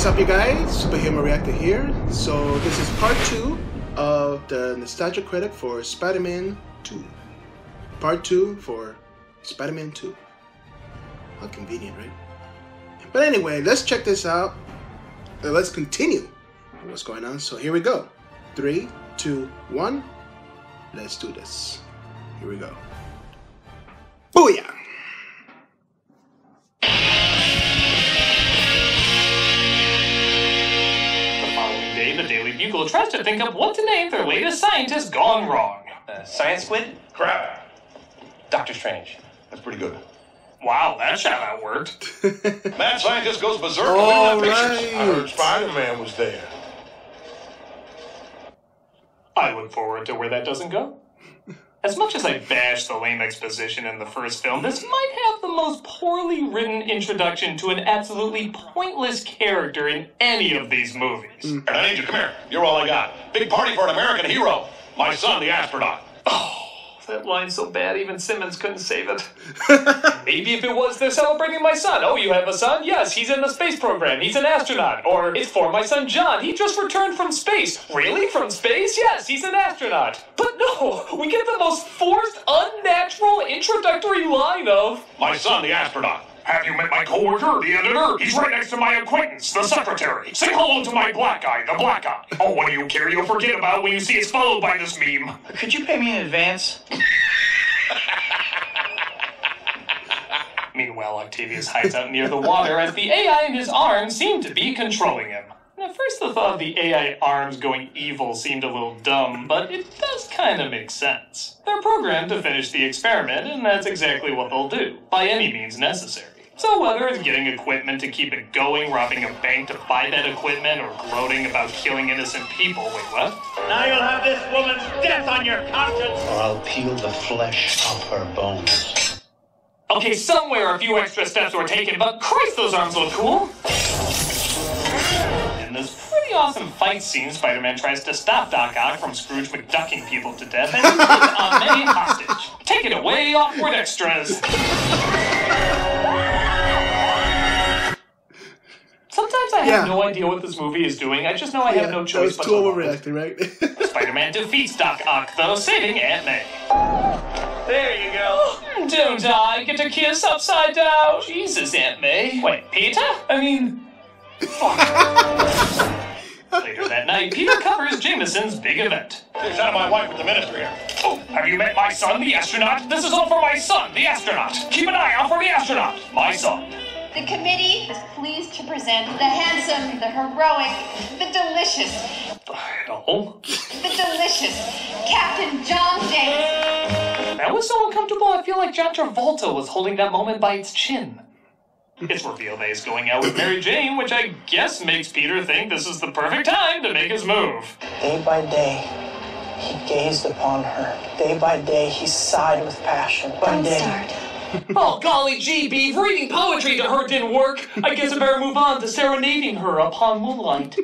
What's up, you guys? Superhero Reactor here. So this is part 2 of the nostalgia credit for Spider-Man 2. Part 2 for Spider-Man 2. How convenient, right? But anyway, let's check this out. Let's continue what's going on. So here we go. 3, 2, 1. Let's do this. Here we go. Booyah! The Daily Bugle tries to think up what to name their latest scientist gone wrong. Science Squid? Crap. Doctor Strange. That's pretty good. Wow, that shout out worked. Mad scientist goes berserk. All pictures. right. I heard Spider-Man was there. I look forward to where that doesn't go. As much as I bash the lame exposition in the first film, this might have the most poorly written introduction to an absolutely pointless character in any of these movies. And I need you, come here. You're all I got. Big party for an American hero. My son, the astronaut. Oh, that line's so bad even Simmons couldn't save it. Maybe if it was, they're celebrating my son. Oh, you have a son? Yes, he's in the space program. He's an astronaut. Or it's for my son John. He just returned from space. Really? From space? Yes, he's an astronaut. But no, we get the most forced, unnatural introductory line of... My son, the astronaut. Have you met my coworker, the editor? He's right next to my acquaintance, the secretary. Say hello to my black guy, the black eye. Oh, what do you care? You'll forget about when you see it's followed by this meme. Could you pay me in advance? Meanwhile, Octavius hides out near the water as the AI in his arms seem to be controlling him. At first, the thought of the AI arms going evil seemed a little dumb, but it does kind of make sense. They're programmed to finish the experiment, and that's exactly what they'll do, by any means necessary. So whether it's getting equipment to keep it going, robbing a bank to buy that equipment, or gloating about killing innocent people, wait, what? Now you'll have this woman's death on your conscience! Or I'll peel the flesh off her bones. Okay, somewhere a few extra steps were taken, but Christ, those arms look cool! In this pretty awesome fight scene, Spider-Man tries to stop Doc Ock from Scrooge McDucking people to death and he takes on May hostage. Take it away, awkward extras! Sometimes I have no idea what this movie is doing, I just know I have no choice but to love it. overreacting, right? Spider-Man defeats Doc Ock, though, saving Aunt May. There you go. Don't I get to kiss upside down? Jesus, Aunt May. Wait, Peter? I mean... Fuck. Later that night, Peter covers Jameson's big event. Here's out of my wife with the minister here. Oh, have you met my son, the astronaut? This is all for my son, the astronaut. Keep an eye out for the astronaut, my son. The committee is pleased to present the handsome, the heroic, the delicious, Captain John Jameson. That was so uncomfortable, I feel like John Travolta was holding that moment by its chin. It's revealed that he's going out with Mary Jane, which I guess makes Peter think this is the perfect time to make his move. Day by day, he gazed upon her. Day by day, he sighed with passion. Don't start. Oh, golly gee, Beef, reading poetry to her didn't work. I guess I better move on to serenading her upon moonlight.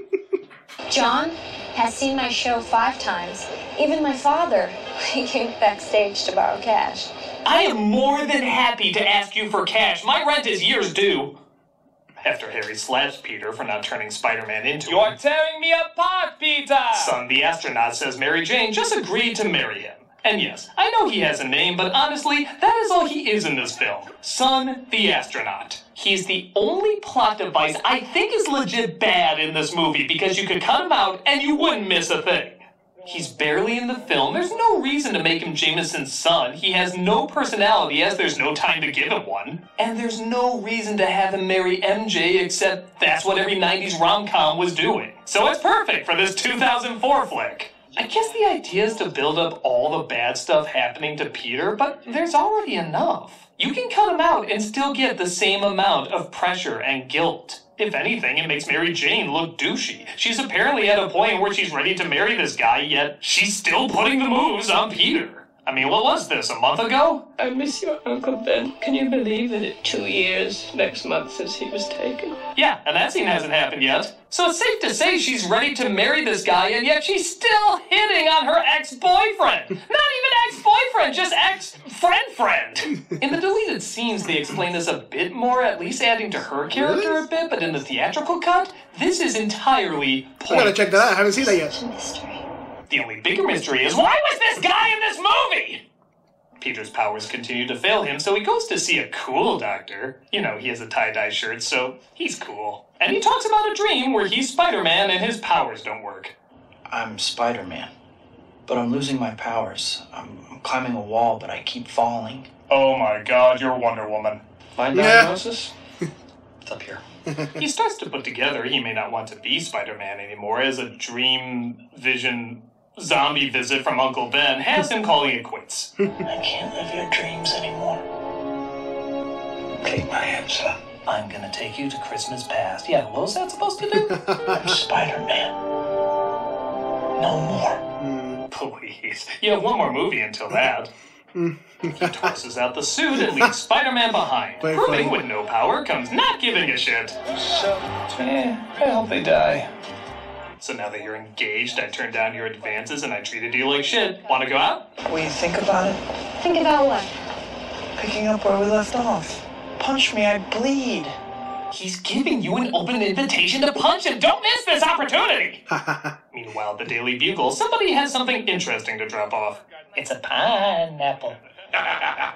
John has seen my show 5 times. Even my father. He came backstage to borrow cash. I am more than happy to ask you for cash. My rent is years due. After Harry slaps Peter for not turning Spider-Man into You're tearing me apart, Peter! Son, the astronaut, says Mary Jane just agreed to marry him. And yes, I know he has a name, but honestly, that is all he is in this film. Son, the astronaut. He's the only plot device I think is legit bad in this movie because you could cut him out and you wouldn't miss a thing. He's barely in the film. There's no reason to make him Jameson's son. He has no personality as there's no time to give him one. And there's no reason to have him marry MJ except that's what every 90s rom-com was doing. So it's perfect for this 2004 flick. I guess the idea is to build up all the bad stuff happening to Peter, but there's already enough. You can cut him out and still get the same amount of pressure and guilt. If anything, it makes Mary Jane look douchey. She's apparently at a point where she's ready to marry this guy, yet she's still putting the moves on Peter. I mean, what was this, a month ago? I miss your Uncle Ben. Can you believe that it's 2 years next month since he was taken? Yeah, and that scene hasn't happened yet. So it's safe to say she's ready to marry this guy, and yet she's still hitting on her ex-boyfriend. Not even ex-boyfriend, just ex-friend. In the deleted scenes, they explain this a bit more, at least adding to her character a bit, but in the theatrical cut, this is entirely pointless. I gotta check that out. I haven't seen that yet. The only bigger mystery is, why was this guy in this movie? Peter's powers continue to fail him, so he goes to see a cool doctor. You know, he has a tie-dye shirt, so he's cool. And he talks about a dream where he's Spider-Man and his powers don't work. I'm Spider-Man, but I'm losing my powers. I'm climbing a wall, but I keep falling. Oh my god, you're Wonder Woman. My diagnosis? It's up here. He starts to put together he may not want to be Spider-Man anymore, as a dream vision zombie visit from Uncle Ben has him calling it quits. I can't live your dreams anymore. Take my hand, son. I'm gonna take you to Christmas past. Yeah, what was that supposed to do? I'm Spider-Man. No more. Please. You have one more movie until that. He tosses out the suit and leaves Spider-Man behind. Proving with no power comes not giving a shit. I hope they die. So now that you're engaged, I turned down your advances and I treated you like shit. Wanna go out? Will you think about it? Think about what? Picking up where we left off. Punch me, I bleed. He's giving you an open invitation to punch him. Don't miss this opportunity! Meanwhile, at the Daily Bugle, somebody has something interesting to drop off. It's a pineapple. I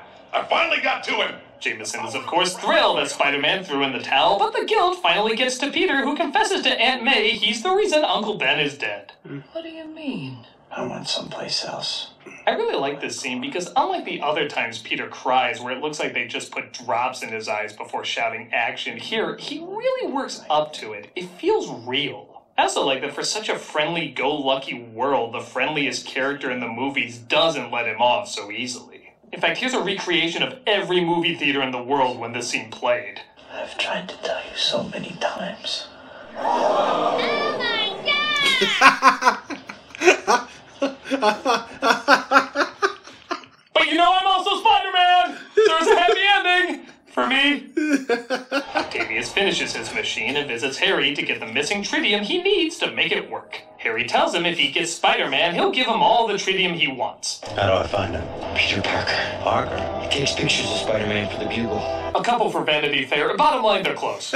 finally got to him. Jameson is, of course, thrilled that Spider-Man threw in the towel, but the guilt finally gets to Peter, who confesses to Aunt May he's the reason Uncle Ben is dead. What do you mean? I went someplace else. I really like this scene because unlike the other times Peter cries, where it looks like they just put drops in his eyes before shouting action, here, he really works up to it. It feels real. I also like that for such a friendly-go-lucky world, the friendliest character in the movies doesn't let him off so easily. In fact, here's a recreation of every movie theater in the world when this scene played. I've tried to tell you so many times. Oh my god! But you know I'm also Spider-Man! There's a happy ending! For me. Octavius finishes his machine and visits Harry to get the missing tritium he needs to make it work. Harry tells him if he gets Spider-Man, he'll give him all the tritium he wants. How do I find him? Peter Parker. Parker? He takes pictures of Spider-Man for the Bugle. A couple for Vanity Fair. Bottom line, they're close.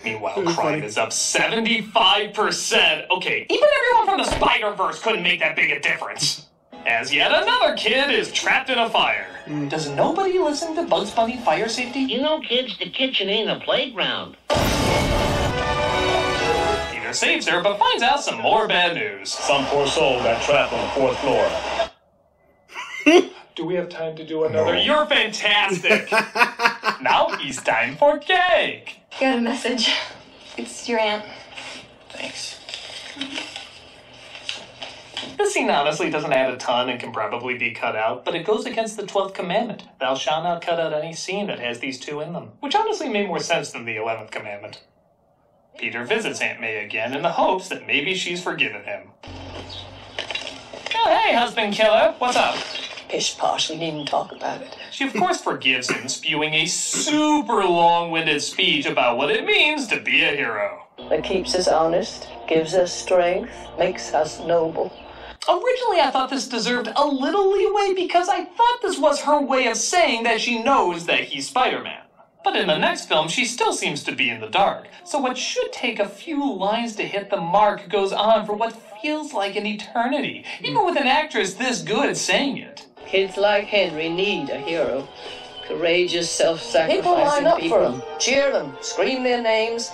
Meanwhile, crime is up 75%. Okay, even everyone from the Spider-Verse couldn't make that big a difference. As yet another kid is trapped in a fire. Does nobody listen to Bugs Bunny fire safety? You know, kids, the kitchen ain't a playground. Peter saves her, but finds out some more bad news. Some poor soul got trapped on the 4th floor. Do we have time to do another? No. You're fantastic! Now it's time for cake! Got a message. It's your aunt. Thanks. This scene honestly doesn't add a ton and can probably be cut out, but it goes against the 12th commandment. Thou shalt not cut out any scene that has these two in them. Which honestly made more sense than the 11th commandment. Peter visits Aunt May again in the hopes that maybe she's forgiven him. Oh, hey, husband killer, what's up? Pish posh, we needn't talk about it. She of course forgives him, spewing a super long-winded speech about what it means to be a hero. That keeps us honest, gives us strength, makes us noble. Originally, I thought this deserved a little leeway because I thought this was her way of saying that she knows that he's Spider-Man. But in the next film, she still seems to be in the dark. So what should take a few lines to hit the mark goes on for what feels like an eternity, even with an actress this good saying it. Kids like Henry need a hero. Courageous, self-sacrificing people. Line up people. for them, cheer them, scream their names,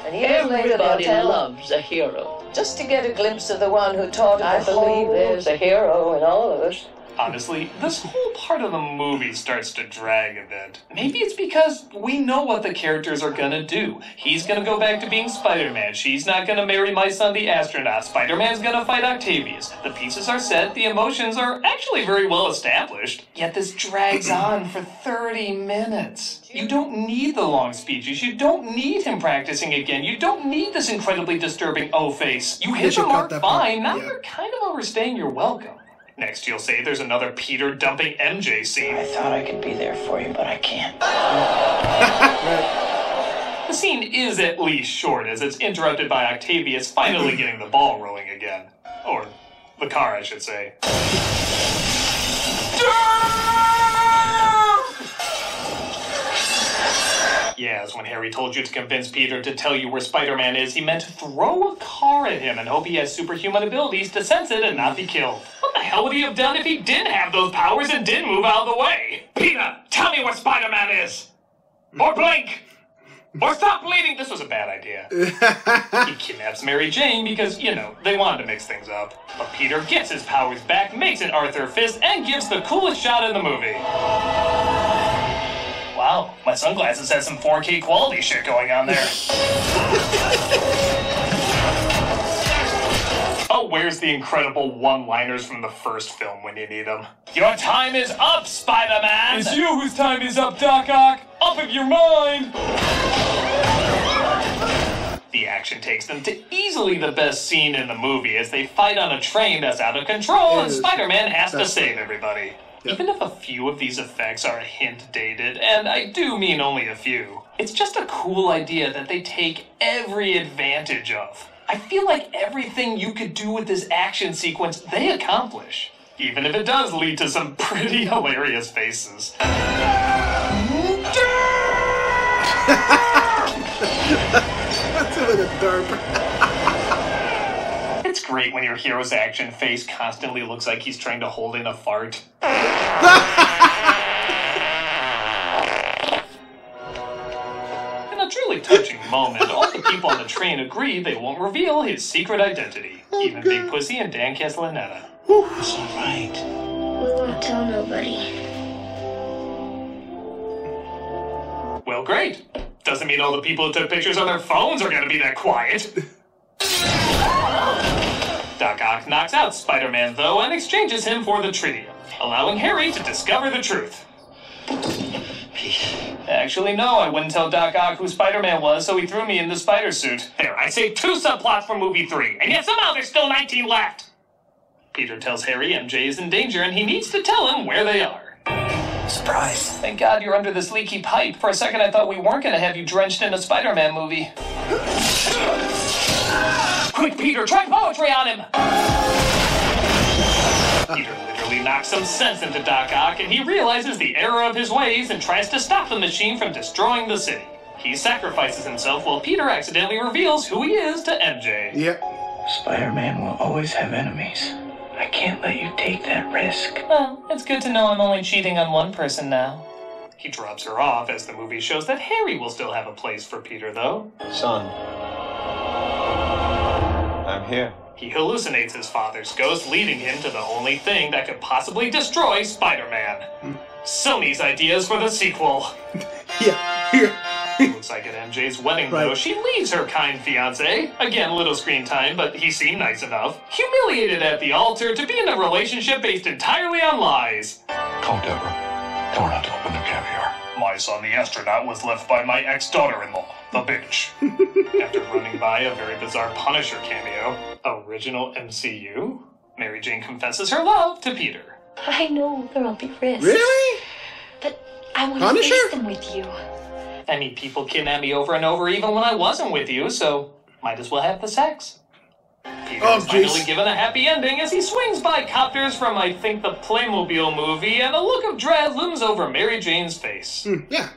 and years later they'll Everybody tell loves a hero. just to get a glimpse of the one who taught him I believe there's a hero in all of us. Honestly, this whole part of the movie starts to drag a bit. Maybe it's because we know what the characters are gonna do. He's gonna go back to being Spider-Man. She's not gonna marry my son, the astronaut. Spider-Man's gonna fight Octavius. The pieces are set, the emotions are actually very well established. Yet this drags on for 30 minutes. You don't need the long speeches. You don't need him practicing again. You don't need this incredibly disturbing O-face. You hit the mark fine. Now you're kind of overstaying your welcome. Next, you'll say there's another Peter dumping MJ scene. I thought I could be there for you, but I can't. The scene is at least short, as it's interrupted by Octavius finally getting the ball rolling again. Or The car, I should say. Yes, when Harry told you to convince Peter to tell you where Spider-Man is, he meant to throw a car at him and hope he has superhuman abilities to sense it and not be killed. What the hell would he have done if he didn't have those powers and didn't move out of the way? Peter, tell me where Spider-Man is! Or blink! Or stop bleeding! This was a bad idea. He kidnaps Mary Jane because, you know, they wanted to mix things up. But Peter gets his powers back, makes an Arthur fist, and gives the coolest shot in the movie. Wow, my sunglasses had some 4K quality shit going on there. Oh, where's the incredible one-liners from the first film when you need them? Your time is up, Spider-Man! It's you whose time is up, Doc Ock! Up of your mind! The action takes them to easily the best scene in the movie as they fight on a train that's out of control and Spider-Man has to save everybody. Yep. Even if a few of these effects are a hint dated, and I do mean only a few, it's just a cool idea that they take every advantage of. I feel like everything you could do with this action sequence, they accomplish. Even if it does lead to some pretty hilarious faces. That's a little derp. It's great when your hero's action face constantly looks like he's trying to hold in a fart. In a truly touching moment, all the people on the train agree they won't reveal his secret identity. Even Big Pussy and Dan Castellaneta. It's all right. We won't tell nobody. Well, great. Doesn't mean all the people who took pictures on their phones are gonna be that quiet. Doc Ock knocks out Spider-Man, though, and exchanges him for the tritium, allowing Harry to discover the truth. Actually, no, I wouldn't tell Doc Ock who Spider-Man was, so he threw me in the spider suit. There, I saved 2 subplots from movie 3, and yet somehow there's still 19 left! Peter tells Harry MJ is in danger, and he needs to tell him where they are. Surprise. Thank God you're under this leaky pipe. For a second, I thought we weren't going to have you drenched in a Spider-Man movie. Quick, Peter, try poetry on him! Peter literally knocks some sense into Doc Ock, and he realizes the error of his ways and tries to stop the machine from destroying the city. He sacrifices himself while Peter accidentally reveals who he is to MJ. Yep. Spider-Man will always have enemies. I can't let you take that risk. Well, it's good to know I'm only cheating on one person now. He drops her off as the movie shows that Harry will still have a place for Peter, though. Son, I'm here. He hallucinates his father's ghost, leading him to the only thing that could possibly destroy Spider-Man. Sony's ideas for the sequel. Yeah. Looks like at MJ's wedding, though, she leaves her kind fiancé. Again, little screen time, but he seemed nice enough. Humiliated at the altar to be in a relationship based entirely on lies. Call Deborah. Tell her not to open the caviar. My son, the astronaut, was left by my ex-daughter-in-law, the bitch. After running by a very bizarre Punisher cameo, original MCU, Mary Jane confesses her love to Peter. I know there will be risks. Really? But I want to face them with you. I mean, people kidnap me over and over even when I wasn't with you, so might as well have the sex. Peter is finally given a happy ending as he swings by copters from, I think, the Playmobil movie, and a look of dread looms over Mary Jane's face. Yeah.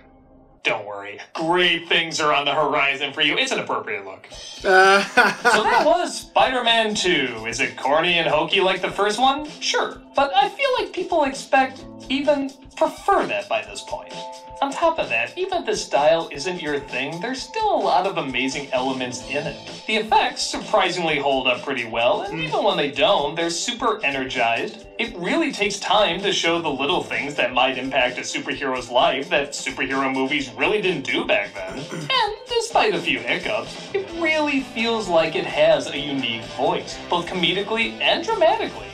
Don't worry. Great things are on the horizon for you. It's an appropriate look. So that was Spider-Man 2. Is it corny and hokey like the first one? Sure. But I feel like people expect, even prefer that by this point. On top of that, even if the style isn't your thing, there's still a lot of amazing elements in it. The effects surprisingly hold up pretty well, and even when they don't, they're super energized. It really takes time to show the little things that might impact a superhero's life that superhero movies really didn't do back then. And despite a few hiccups, it really feels like it has a unique voice, both comedically and dramatically.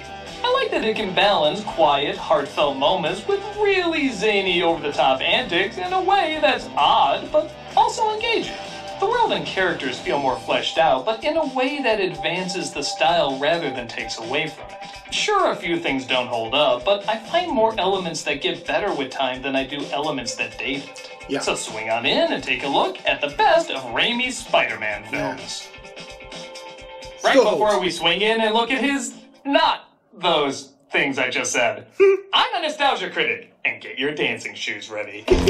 I like that it can balance quiet, heartfelt moments with really zany, over-the-top antics in a way that's odd, but also engaging. The world and characters feel more fleshed out, but in a way that advances the style rather than takes away from it. Sure, a few things don't hold up, but I find more elements that get better with time than I do elements that date it. Yeah. So swing on in and take a look at the best of Raimi's Spider-Man films. Right before we swing in and look at his Not those things I just said. I'm a nostalgia critic, and get your dancing shoes ready. Well,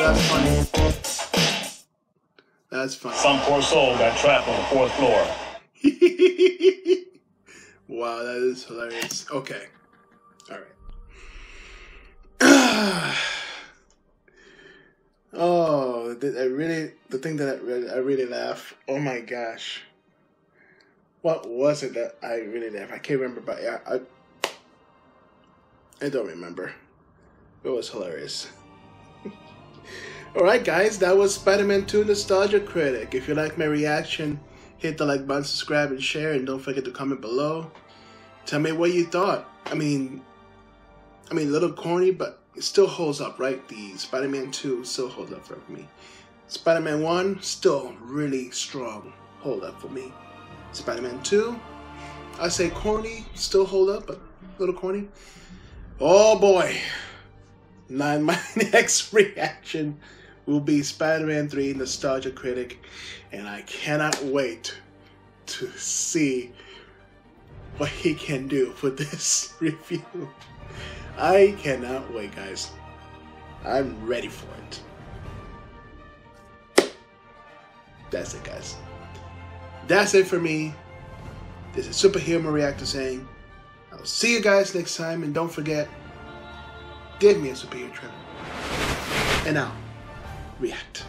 that's funny. That's funny. Some poor soul got trapped on the 4th floor. Wow, that is hilarious. Okay. Alright. Oh, the thing that I really laugh. Oh my gosh. What was it that I really laughed? I can't remember, but yeah, I don't remember. It was hilarious. Alright guys, that was Spider-Man 2 Nostalgia Critic. If you like my reaction, hit the like button, subscribe, and share, and don't forget to comment below. Tell me what you thought. I mean, a little corny, but it still holds up, right? The Spider-Man 2 still holds up for me. Spider-Man 1, still really strong hold up for me. Spider-Man 2, I say corny, still hold up, but a little corny. Oh boy. My next reaction will be Spider-Man 3 Nostalgia Critic, and I cannot wait to see what he can do for this review. I cannot wait, guys. I'm ready for it. That's it, guys. That's it for me. This is Superhero Reactor saying, I'll see you guys next time, and don't forget, give me a superhero trip. And now, react.